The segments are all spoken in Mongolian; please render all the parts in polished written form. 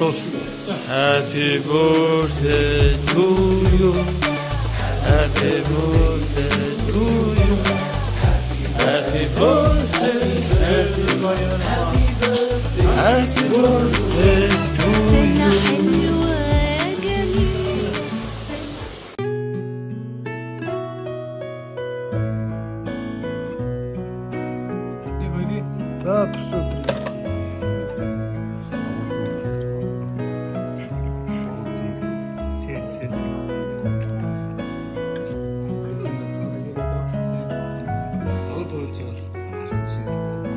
дуус. Happy birthday to you. Happy birthday to you. Happy birthday, happy birthday. Happy birthday to سنة you. حلوة جميلة. За төсөө өдрийг.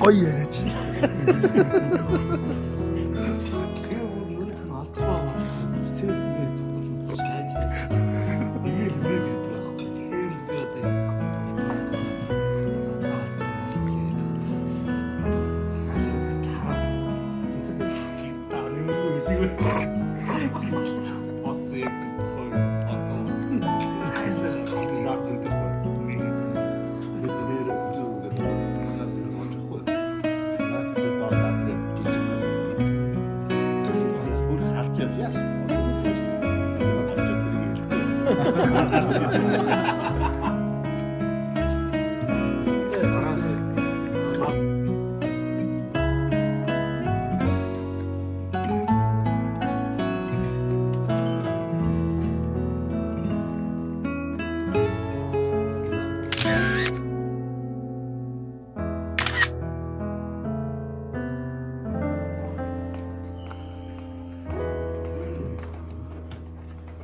Гоё яриач.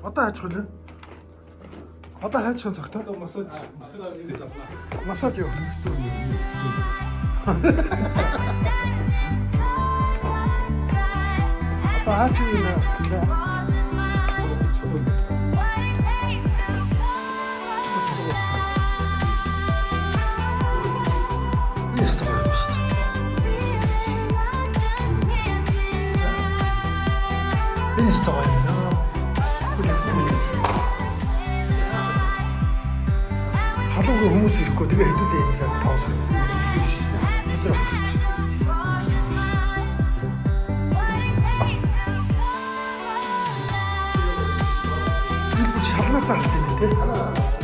Одоо хайж хөлөө. Одоо хайж хон цагтаа. Массаж юу? Одоо хайж юу нэ? Халуугийн хүмүүс ирэхгүй тэгээ хэдүүлээ энэ цаг тоос. Шалнасаа алт юм тий.